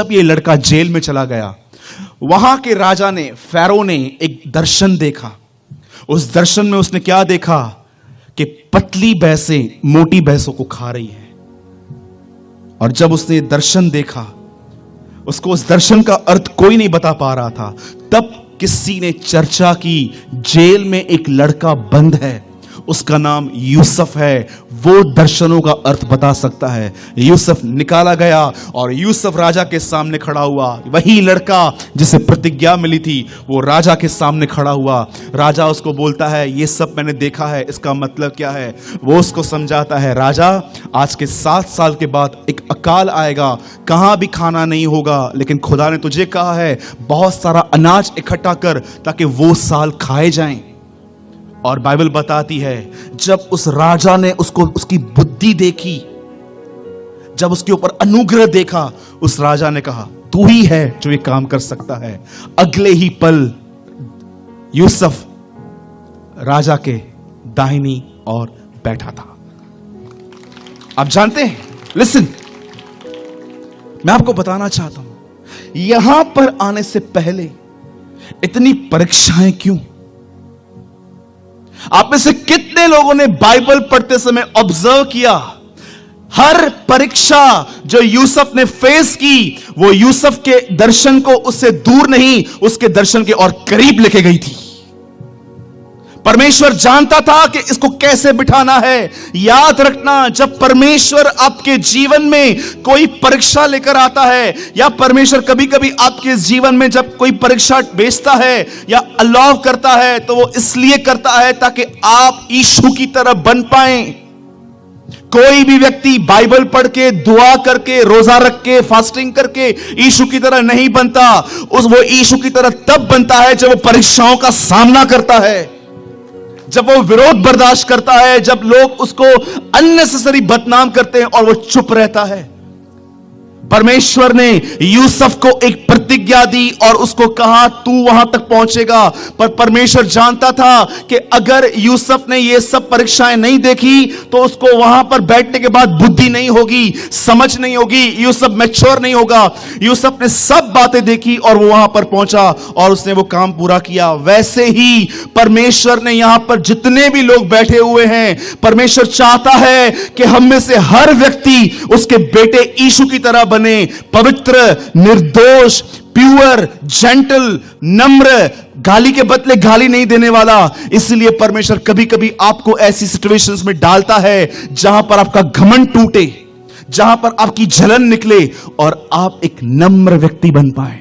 जब ये लड़का जेल में चला गया, वहां के राजा ने, फैरो ने एक दर्शन देखा। उस दर्शन में उसने क्या देखा कि पतली भैंसें मोटी भैंसों को खा रही है। और जब उसने ये दर्शन देखा, उसको उस दर्शन का अर्थ कोई नहीं बता पा रहा था। तब किसी ने चर्चा की, जेल में एक लड़का बंद है, उसका नाम यूसुफ है, वो दर्शनों का अर्थ बता सकता है। यूसुफ निकाला गया और यूसुफ राजा के सामने खड़ा हुआ। वही लड़का जिसे प्रतिज्ञा मिली थी, वो राजा के सामने खड़ा हुआ। राजा उसको बोलता है, ये सब मैंने देखा है, इसका मतलब क्या है? वो उसको समझाता है, राजा आज के 7 साल के बाद एक अकाल आएगा, कहां भी खाना नहीं होगा, लेकिन खुदा ने तुझे कहा है बहुत सारा अनाज इकट्ठा कर ताकि वो साल खाए जाएं। और बाइबल बताती है, जब उस राजा ने उसको, उसकी बुद्धि देखी, जब उसके ऊपर अनुग्रह देखा, उस राजा ने कहा, तू ही है जो ये काम कर सकता है। अगले ही पल यूसुफ राजा के दाहिनी ओर बैठा था। आप जानते हैं, लिसन, मैं आपको बताना चाहता हूं, यहां पर आने से पहले इतनी परीक्षाएं क्यों? आप में से कितने लोगों ने बाइबल पढ़ते समय ऑब्जर्व किया, हर परीक्षा जो यूसुफ ने फेस की, वो यूसुफ के दर्शन को उससे दूर नहीं, उसके दर्शन के और करीब लेके गई थी। परमेश्वर जानता था कि इसको कैसे बिठाना है। याद रखना, जब परमेश्वर आपके जीवन में कोई परीक्षा लेकर आता है, या परमेश्वर कभी कभी आपके जीवन में जब कोई परीक्षा भेजता है या अलाउ करता है, तो वो इसलिए करता है ताकि आप यीशु की तरह बन पाएं। कोई भी व्यक्ति बाइबल पढ़ के, दुआ करके, रोजा रख के, फास्टिंग करके यीशु की तरह नहीं बनता। वो यीशु की तरह तब बनता है जब वो परीक्षाओं का सामना करता है, जब वो विरोध बर्दाश्त करता है, जब लोग उसको अननेसेसरी बदनाम करते हैं और वो चुप रहता है। परमेश्वर ने यूसुफ को एक प्रतिज्ञा दी और उसको कहा, तू वहां तक पहुंचेगा। पर परमेश्वर जानता था कि अगर यूसुफ ने ये सब परीक्षाएं नहीं देखी, तो उसको वहां पर बैठने के बाद बुद्धि नहीं होगी, समझ नहीं होगी, यूसुफ मैच्योर नहीं होगा। यूसुफ ने सब बातें देखी और वो वहां पर पहुंचा और उसने वो काम पूरा किया। वैसे ही परमेश्वर ने यहां पर जितने भी लोग बैठे हुए हैं, परमेश्वर चाहता है कि हम में से हर व्यक्ति उसके बेटे यीशु की तरह बने, पवित्र, निर्दोष, प्योर, जेंटल, नम्र, गाली के बदले गाली नहीं देने वाला। इसलिए परमेश्वर कभी कभी आपको ऐसी सिचुएशंस में डालता है जहां पर आपका घमंड टूटे, जहां पर आपकी जलन निकले और आप एक नम्र व्यक्ति बन पाए।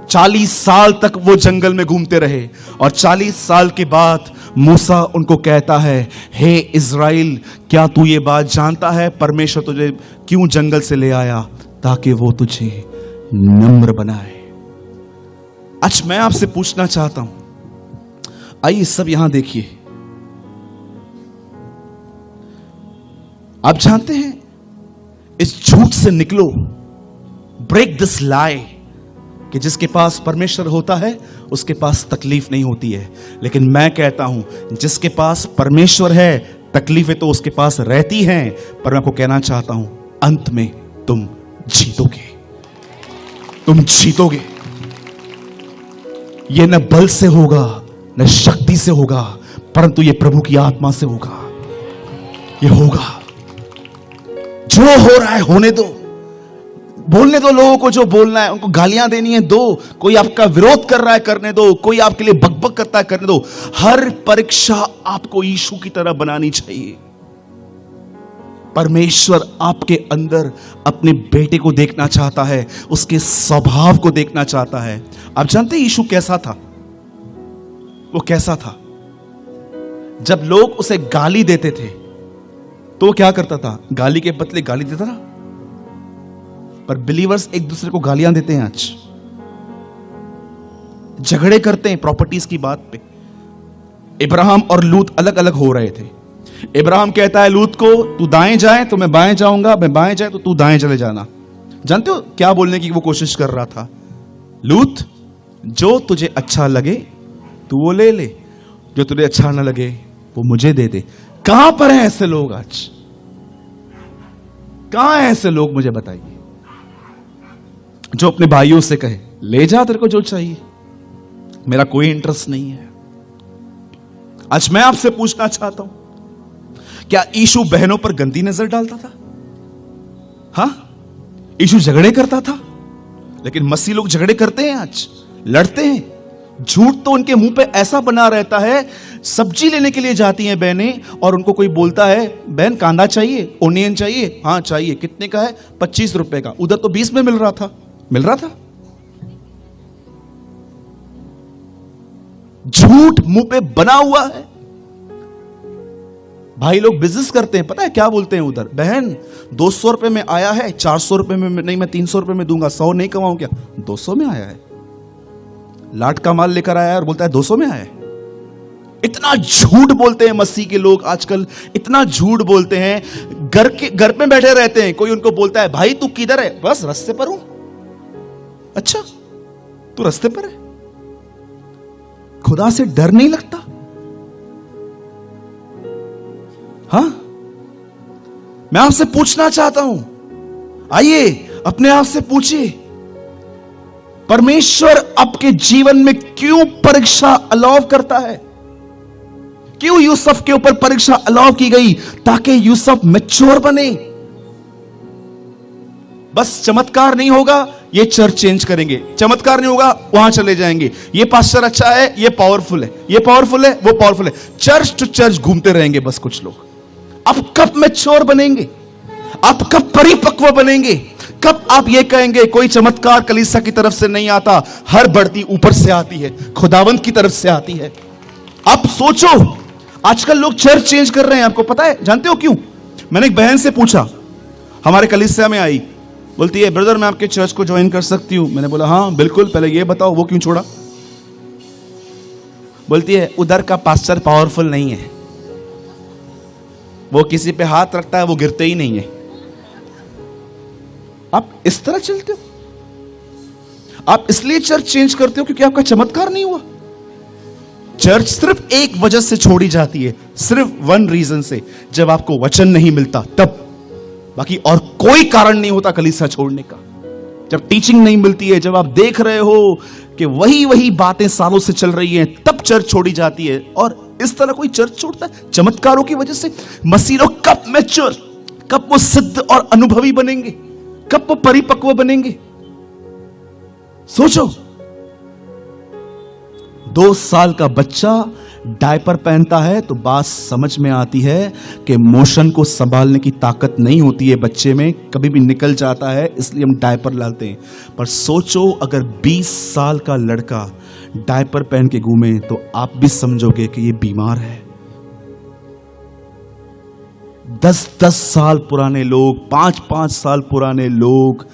40 साल तक वो जंगल में घूमते रहे और 40 साल के बाद मूसा उनको कहता है, हे इज़राइल, क्या तू ये बात जानता है परमेश्वर तुझे क्यों जंगल से ले आया? ताकि वो तुझे नम्र बनाए। आज मैं आपसे पूछना चाहता हूं, आइए सब यहां देखिए। आप जानते हैं, इस झूठ से निकलो, ब्रेक दिस लाई, कि जिसके पास परमेश्वर होता है उसके पास तकलीफ नहीं होती है। लेकिन मैं कहता हूं, जिसके पास परमेश्वर है, तकलीफें तो उसके पास रहती हैं, पर मैं आपको कहना चाहता हूं, अंत में तुम जीतोगे, तुम जीतोगे। यह न बल से होगा, न शक्ति से होगा, परंतु यह प्रभु की आत्मा से होगा। यह होगा, जो हो रहा है होने दो, बोलने दो लोगों को जो बोलना है, उनको गालियां देनी है दो, कोई आपका विरोध कर रहा है करने दो, कोई आपके लिए बकबक करता है करने दो। हर परीक्षा आपको यीशु की तरह बनानी चाहिए। परमेश्वर आपके अंदर अपने बेटे को देखना चाहता है, उसके स्वभाव को देखना चाहता है। आप जानते हैं यीशु कैसा था? वो कैसा था? जब लोग उसे गाली देते थे तो वो क्या करता था? गाली के बदले गाली देता था। पर बिलीवर्स एक दूसरे को गालियां देते हैं, आज झगड़े करते हैं प्रॉपर्टीज की बात पे। इब्राहिम और लूत अलग अलग हो रहे थे। इब्राहिम कहता है लूत को, तू दाएं जाए तो मैं बाएं जाऊंगा, मैं बाएं जाए तो तू दाएं चले जाना। जानते हो क्या बोलने की वो कोशिश कर रहा था? लूत, जो तुझे अच्छा लगे तू वो ले ले, जो तुझे अच्छा ना लगे वो मुझे दे दे। कहां पर हैं ऐसे लोग आज? कहां हैं ऐसे लोग, मुझे बताइए। जो अपने भाइयों से कहे ले जा तेरे को जो चाहिए, मेरा कोई इंटरेस्ट नहीं है। आज मैं आपसे पूछना चाहता हूं, क्या यीशु बहनों पर गंदी नजर डालता था? हां, यीशु झगड़े करता था, लेकिन मसीह लोग झगड़े करते हैं, आज लड़ते हैं। झूठ तो उनके मुंह पे ऐसा बना रहता है। सब्जी लेने के लिए जाती हैं बहनें और उनको कोई बोलता है बहन कांदा चाहिए, ओनियन चाहिए, हाँ चाहिए, कितने का है? 25 रुपए का, उधर तो 20 में मिल रहा था। झूठ मुंह पे बना हुआ है। भाई लोग बिजनेस करते हैं, पता है क्या बोलते हैं उधर? बहन 200 रुपए में आया है, 400 रुपए में नहीं, मैं 300 रुपए में दूंगा, 100 नहीं कमाऊं क्या? 200 में आया है। लाट का माल लेकर आया है और बोलता है 200 में आया है। इतना झूठ बोलते हैं मसीह के लोग आजकल, इतना झूठ बोलते हैं। घर में बैठे रहते हैं, कोई उनको बोलता है भाई तू किधर है? बस रास्ते पर हूं। अच्छा, तू रास्ते पर है? खुदा से डर नहीं लगता? हाँ, मैं आपसे पूछना चाहता हूं, आइए अपने आप से पूछिए, परमेश्वर आपके जीवन में क्यों परीक्षा अलाउ करता है? क्यों यूसुफ के ऊपर परीक्षा अलाउ की गई? ताकि यूसुफ मैच्योर बने। बस चमत्कार नहीं होगा, ये चर्च चेंज करेंगे, चमत्कार नहीं होगा, वहां चले जाएंगे, ये पास्टर अच्छा है, ये पावरफुल है, ये पावरफुल है, वो पावरफुल है, चर्च टू चर्च घूमते रहेंगे बस कुछ लोग। अब कब मैच्योर बनेंगे? आप कब परिपक्व बनेंगे? कब आप ये कहेंगे कोई चमत्कार कलीसिया की तरफ से नहीं आता, हर बढ़ती ऊपर से आती है, खुदावंत की तरफ से आती है? आप सोचो, आजकल लोग चर्च चेंज कर रहे हैं, आपको पता है? जानते हो क्यों? मैंने एक बहन से पूछा, हमारे कलीसिया में आई, बोलती है ब्रदर मैं आपके चर्च को ज्वाइन कर सकती हूं? मैंने बोला हाँ बिल्कुल, पहले ये बताओ वो क्यों छोड़ा? बोलती है उधर का पास्टर पावरफुल नहीं है, वो किसी पे हाथ रखता है वो गिरते ही नहीं है। आप इस तरह चलते हो? आप इसलिए चर्च चेंज करते हो क्योंकि आपका चमत्कार नहीं हुआ? चर्च सिर्फ एक वजह से छोड़ी जाती है, सिर्फ वन रीजन से, जब आपको वचन नहीं मिलता तब। बाकी और कोई कारण नहीं होता कलीसिया छोड़ने का। जब टीचिंग नहीं मिलती है, जब आप देख रहे हो कि वही बातें सालों से चल रही हैं, तब चर्च छोड़ी जाती है। और इस तरह कोई चर्च छोड़ता है चमत्कारों की वजह से? मसीह लोग कब मैच्योर, कब वो सिद्ध और अनुभवी बनेंगे, कब वो परिपक्व बनेंगे? सोचो, 2 साल का बच्चा डायपर पहनता है तो बात समझ में आती है कि मोशन को संभालने की ताकत नहीं होती है बच्चे में, कभी भी निकल जाता है, इसलिए हम डायपर लाते हैं। पर सोचो अगर 20 साल का लड़का डायपर पहन के घूमे तो आप भी समझोगे कि ये बीमार है। 10-10 साल पुराने लोग, 5-5 साल पुराने लोग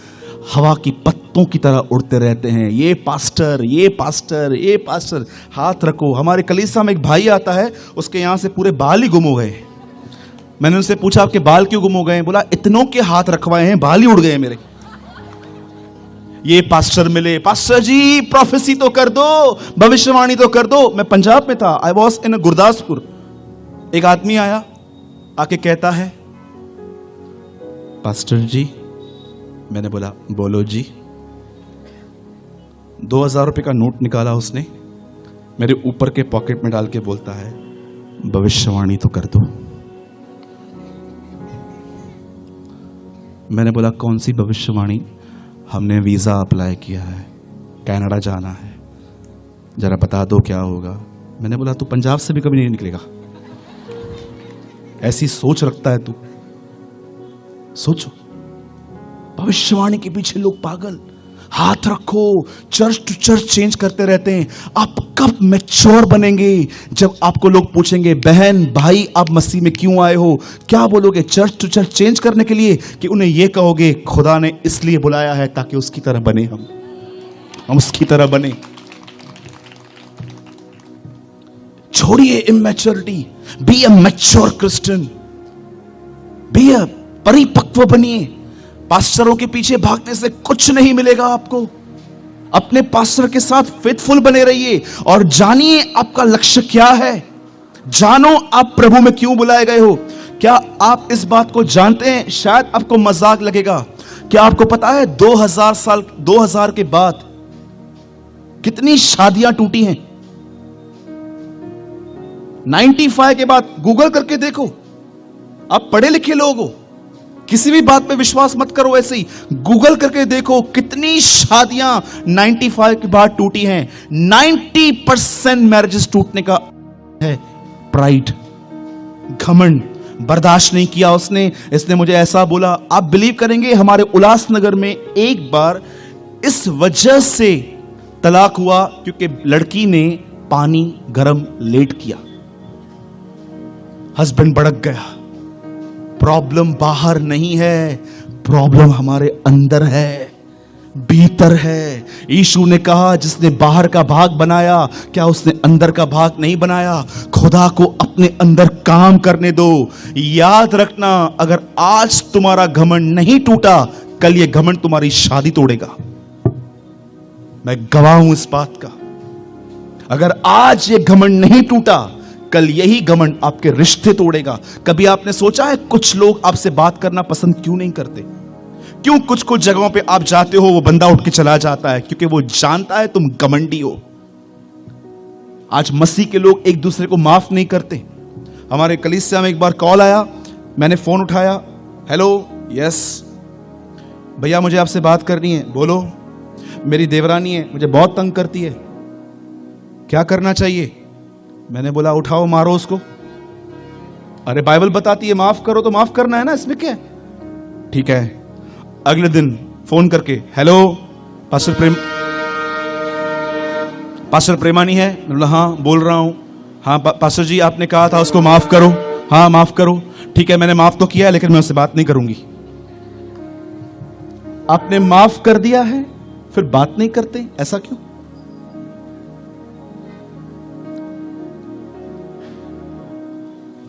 हवा की पत्तों की तरह उड़ते रहते हैं। ये पास्टर, ये पास्टर, ये पास्टर। हाथ रखो। हमारे कलीसिया में एक भाई आता है, उसके यहां से पूरे बाल ही गुम हो गए। मैंने उनसे पूछा आपके बाल क्यों गुम हो गए? बोला इतनों के हाथ रखवाए हैं, बाल ही उड़ गए मेरे। ये पास्टर मिले, पास्टर जी प्रोफेसी तो कर दो, भविष्यवाणी तो कर दो। मैं पंजाब में था, आई वॉज इन गुरदासपुर। एक आदमी आया, आके कहता है पास्टर जी। मैंने बोला बोलो जी। 2000 रुपए का नोट निकाला उसने, मेरे ऊपर के पॉकेट में डाल के बोलता है भविष्यवाणी तो कर दो। मैंने बोला कौन सी भविष्यवाणी? हमने वीजा अप्लाई किया है, कनाडा जाना है, जरा बता दो क्या होगा। मैंने बोला तू पंजाब से भी कभी नहीं निकलेगा, ऐसी सोच रखता है तू। सोचो, भविष्यवाणी के पीछे लोग पागल। हाथ रखो, चर्च टू चर्च चेंज करते रहते हैं। आप कब मैच्योर बनेंगे? जब आपको लोग पूछेंगे बहन भाई आप मसीह में क्यों आए हो, क्या बोलोगे? चर्च टू चर्च चेंज करने के लिए, कि उन्हें यह कहोगे खुदा ने इसलिए बुलाया है ताकि उसकी तरह बने, हम उसकी तरह बने। छोड़िए immaturity, be a mature Christian, be a परिपक्व बनिए। पास्टरों के पीछे भागने से कुछ नहीं मिलेगा आपको। अपने पास्टर के साथ फेथफुल बने रहिए और जानिए आपका लक्ष्य क्या है। जानो आप प्रभु में क्यों बुलाए गए हो। क्या आप इस बात को जानते हैं? शायद आपको मजाक लगेगा, क्या आपको पता है 2000 के बाद कितनी शादियां टूटी हैं? 95 के बाद गूगल करके देखो, आप पढ़े लिखे लोग हो, किसी भी बात पे विश्वास मत करो, ऐसे ही गूगल करके देखो कितनी शादियां 95 के बाद टूटी हैं। 90% मैरिजेस टूटने का है प्राइड, घमंड, बर्दाश्त नहीं किया उसने, इसने मुझे ऐसा बोला। आप बिलीव करेंगे हमारे उल्लासनगर में एक बार इस वजह से तलाक हुआ क्योंकि लड़की ने पानी गर्म लेट किया, हस्बैंड भड़क गया। प्रॉब्लम बाहर नहीं है, प्रॉब्लम हमारे अंदर है, भीतर है। यीशु ने कहा जिसने बाहर का भाग बनाया, क्या उसने अंदर का भाग नहीं बनाया? खुदा को अपने अंदर काम करने दो। याद रखना, अगर आज तुम्हारा घमंड नहीं टूटा, कल ये घमंड तुम्हारी शादी तोड़ेगा। मैं गवाह हूं इस बात का। अगर आज ये घमंड नहीं टूटा, कल यही घमंड आपके रिश्ते तोड़ेगा। कभी आपने सोचा है कुछ लोग आपसे बात करना पसंद क्यों नहीं करते? क्यों कुछ कुछ जगहों पे आप जाते हो, वो बंदा उठ के चला जाता है? क्योंकि वो जानता है तुम घमंडी हो। आज मसीह के लोग एक दूसरे को माफ नहीं करते। हमारे कलीसिया में एक बार कॉल आया, मैंने फोन उठाया, हेलो, यस भैया मुझे आपसे बात करनी है। बोलो। मेरी देवरानी है, मुझे बहुत तंग करती है, क्या करना चाहिए? मैंने बोला उठाओ, मारो उसको। अरे बाइबल बताती है माफ करो तो माफ करना है ना, इसमें क्या है? ठीक है। अगले दिन फोन करके, हेलो पास्टर प्रेमानी है? मैंने बोला हाँ बोल रहा हूं। हाँ पास्टर जी आपने कहा था उसको माफ करो। हाँ माफ करो। ठीक है मैंने माफ तो किया, लेकिन मैं उससे बात नहीं करूंगी। आपने माफ कर दिया है फिर बात नहीं करते, ऐसा क्यों?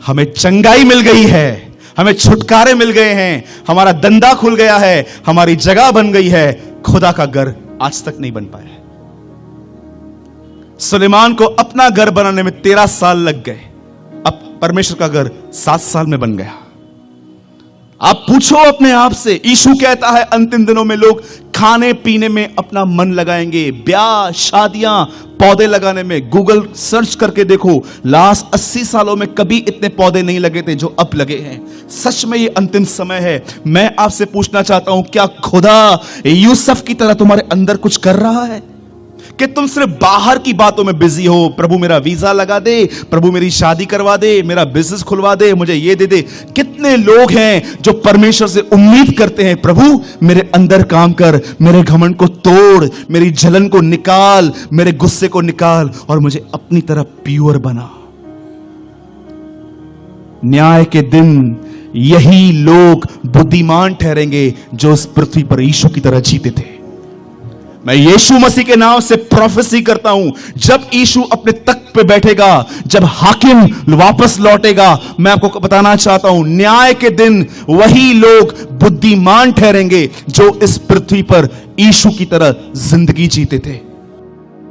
हमें चंगाई मिल गई है, हमें छुटकारे मिल गए हैं, हमारा धंधा खुल गया है, हमारी जगह बन गई है। खुदा का घर आज तक नहीं बन पाया है। सुलेमान को अपना घर बनाने में 13 साल लग गए, अब परमेश्वर का घर 7 साल में बन गया। आप पूछो अपने आप से, यीशु कहता है अंतिम दिनों में लोग खाने पीने में अपना मन लगाएंगे, ब्याह शादियां, पौधे लगाने में। गूगल सर्च करके देखो, लास्ट 80 सालों में कभी इतने पौधे नहीं लगे थे जो अब लगे हैं। सच में ये अंतिम समय है। मैं आपसे पूछना चाहता हूं, क्या खुदा यूसुफ की तरह तुम्हारे अंदर कुछ कर रहा है कि तुम सिर्फ बाहर की बातों में बिजी हो? प्रभु मेरा वीजा लगा दे, प्रभु मेरी शादी करवा दे, मेरा बिजनेस खुलवा दे, मुझे ये दे दे। कितने लोग हैं जो परमेश्वर से उम्मीद करते हैं, प्रभु मेरे अंदर काम कर, मेरे घमंड को तोड़, मेरी जलन को निकाल, मेरे गुस्से को निकाल और मुझे अपनी तरफ प्योर बना। न्याय के दिन यही लोग बुद्धिमान ठहरेंगे जो इस पृथ्वी पर यीशु की तरह जीते थे। मैं यीशु मसीह के नाम से प्रोफेसी करता हूं, जब यीशु अपने तख्त पे बैठेगा, जब हाकिम वापस लौटेगा, मैं आपको बताना चाहता हूं, न्याय के दिन वही लोग बुद्धिमान ठहरेंगे जो इस पृथ्वी पर यीशु की तरह जिंदगी जीते थे।